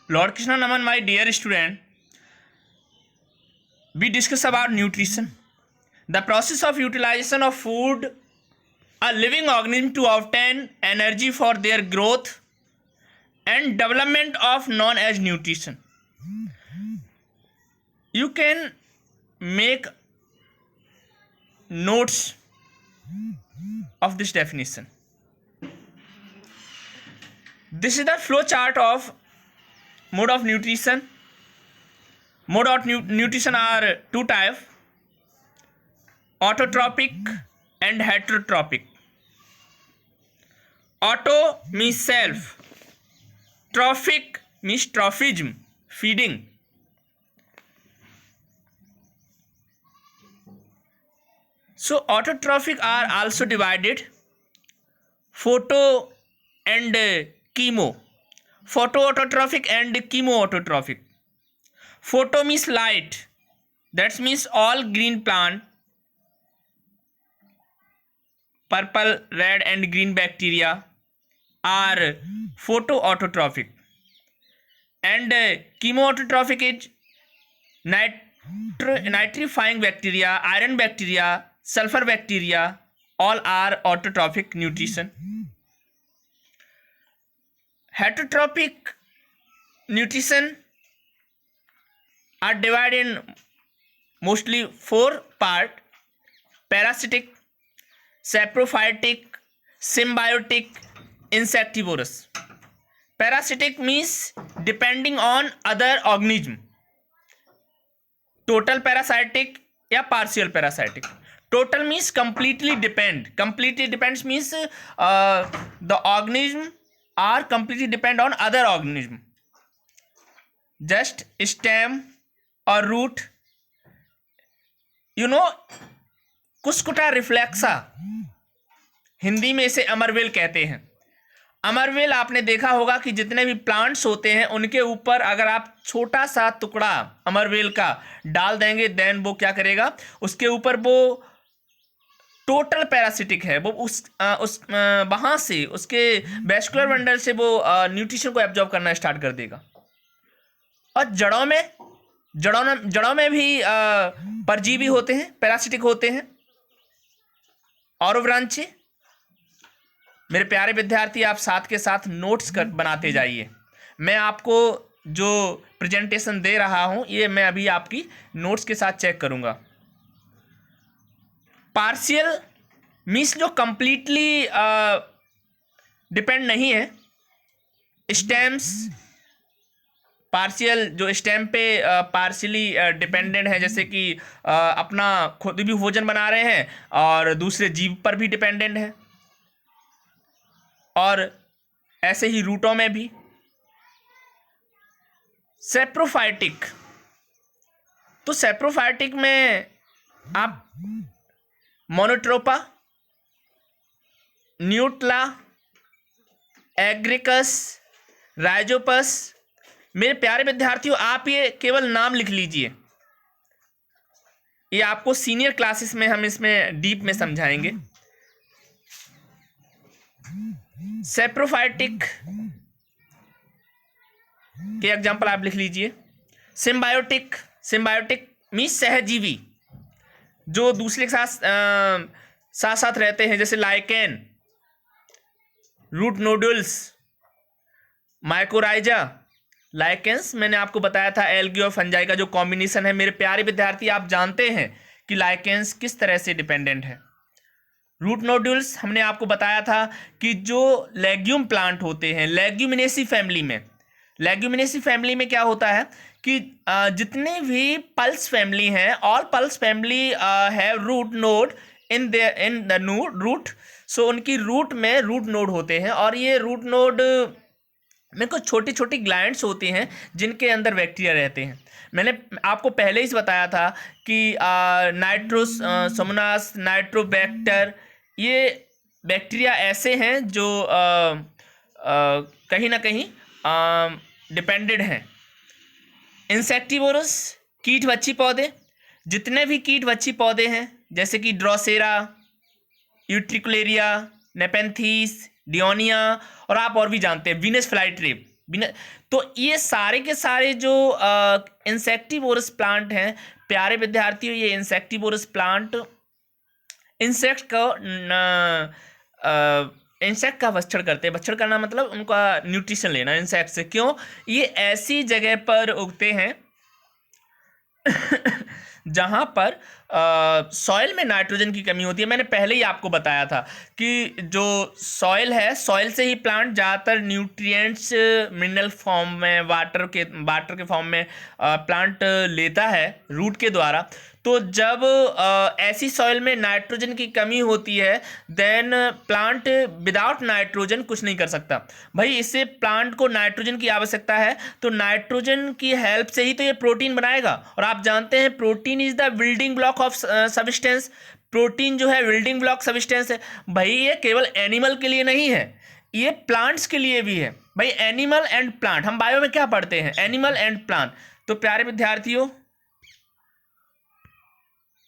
Lord Krishna Naman, my dear student, we discuss about nutrition. The process of utilization of food, a living organism to obtain energy for their growth and development of known as nutrition. You can make notes of this definition. This is the flow chart of mode of nutrition. Mode of nutrition are two types: autotrophic and heterotrophic. Auto means self, trophic means trophism, feeding. So autotrophic are also divided: photo and chemo. Photoautotrophic and chemoautotrophic. Photo means light, that means all green plant, purple, red and green bacteria are photoautotrophic, and chemoautotrophic is nitrifying bacteria, iron bacteria, sulfur bacteria, all are autotrophic nutrition. Heterotrophic nutrition are divided in mostly four parts: parasitic, saprophytic, symbiotic, insectivorous. Parasitic means depending on other organism. Total parasitic या partial parasitic. Total means completely depend. Completely depends means the organism are completely depend on other organism. Just stem or root. कुस्कुटा रिफ्लेक्सा, Hindi में इसे अमरवेल कहते हैं. अमरवेल आपने देखा होगा कि जितने भी प्लांट्स होते हैं उनके ऊपर अगर आप छोटा सा टुकड़ा अमरवेल का डाल देंगे, देन वो क्या करेगा, उसके ऊपर वो टोटल पैरासिटिक है, वो उस वहाँ से उसके वैस्कुलर बंडल से वो न्यूट्रिशन को एब्जॉर्ब करना स्टार्ट कर देगा. और जड़ों में भी परजीवी होते हैं, पैरासिटिक होते हैं. और ब्रांचे, मेरे प्यारे विद्यार्थी, आप साथ के साथ नोट्स बनाते जाइए. मैं आपको जो प्रेजेंटेशन दे रहा हूं ये मैं अभी आपकी नोट्स के साथ चेक करूंगा. पार्शियल मीन्स जो कंप्लीटली डिपेंड नहीं है. स्टेम्स पार्शियल, जो स्टेम पे पार्शियली डिपेंडेंट है, जैसे कि अपना खुद भी भोजन बना रहे हैं और दूसरे जीव पर भी डिपेंडेंट है. और ऐसे ही रूटों में भी. सेप्रोफाइटिक, तो सेप्रोफाइटिक में आप मोनोट्रोपा, न्यूट्ला, एग्रिकस, राइजोपस. मेरे प्यारे विद्यार्थियों, आप ये केवल नाम लिख लीजिए, ये आपको सीनियर क्लासेस में हम इसमें डीप में समझाएंगे. सेप्रोफाइटिक के एग्जाम्पल आप लिख लीजिए. सिम्बायोटिक, सिम्बायोटिक मीन्स सहजीवी, जो दूसरे के साथ साथ रहते हैं, जैसे लाइकेन, रूट नोडुल्स, माइकोराइजा. लाइकेंस मैंने आपको बताया था एल्गी और फंजाई का जो कॉम्बिनेशन है. मेरे प्यारे विद्यार्थी, आप जानते हैं कि लाइकेंस किस तरह से डिपेंडेंट है. रूट नोडुल्स हमने आपको बताया था कि जो लेग्यूम प्लांट होते हैं लेग्यूमिनेसी फैमिली में, लेग्यूमिनेसी फैमिली में क्या होता है कि जितने भी पल्स फैमिली हैं, all pulse family have root node in the root. So उनकी रूट में रूट नोड होते हैं, और ये रूट नोड में कुछ छोटी छोटी ग्लैंड्स होती हैं जिनके अंदर बैक्टीरिया रहते हैं. मैंने आपको पहले ही बताया था कि नाइट्रोसोमोनास, नाइट्रोबैक्टर, ये बैक्टीरिया ऐसे हैं जो कहीं ना कहीं डिपेंडेड हैं. इंसेक्टिवोरस, कीटवच्छी पौधे. जितने भी कीटवच्छी पौधे हैं जैसे कि ड्रोसेरा, यूट्रिकुलेरिया, नेपेंथीस, डियोनिया, और आप और भी जानते हैं वीनस फ्लाई ट्रिप, बिना, तो ये सारे के सारे जो इंसेक्टिवोरस प्लांट हैं प्यारे विद्यार्थियों, ये इंसेक्टिवोरस प्लांट इंसेक्ट का भक्षण करते हैं। भक्षण करना मतलब उनका न्यूट्रिशन लेना इंसेक्ट से। क्यों? ये ऐसी जगह पर उगते हैं जहां पर सॉइल में नाइट्रोजन की कमी होती है। मैंने पहले ही आपको बताया था कि जो सॉइल है, सॉइल से ही प्लांट ज़्यादातर न्यूट्रिएंट्स मिनरल फॉर्म में, वाटर के फॉर्म में प्लांट लेता है रूट के द्वारा। तो जब ऐसी सॉइल में नाइट्रोजन की कमी होती है, देन प्लांट विदाउट नाइट्रोजन कुछ नहीं कर सकता। भाई इससे प्लांट को नाइट्रोजन की आवश्यकता है, तो नाइट्रोजन की हेल्प से ही तो ये प्रोटीन बनाएगा। और आप जानते हैं protein is the building block of substance. Protein जो है बिल्डिंग ब्लॉक सब्सटेंस है। भाई ये केवल एनिमल के लिए नहीं है, ये प्लांट्स के लिए भी है। भाई एनिमल एंड प्लांट, हम बायो में क्या पढ़ते हैं? Animal and plant. तो प्यारे विद्यार्थियों,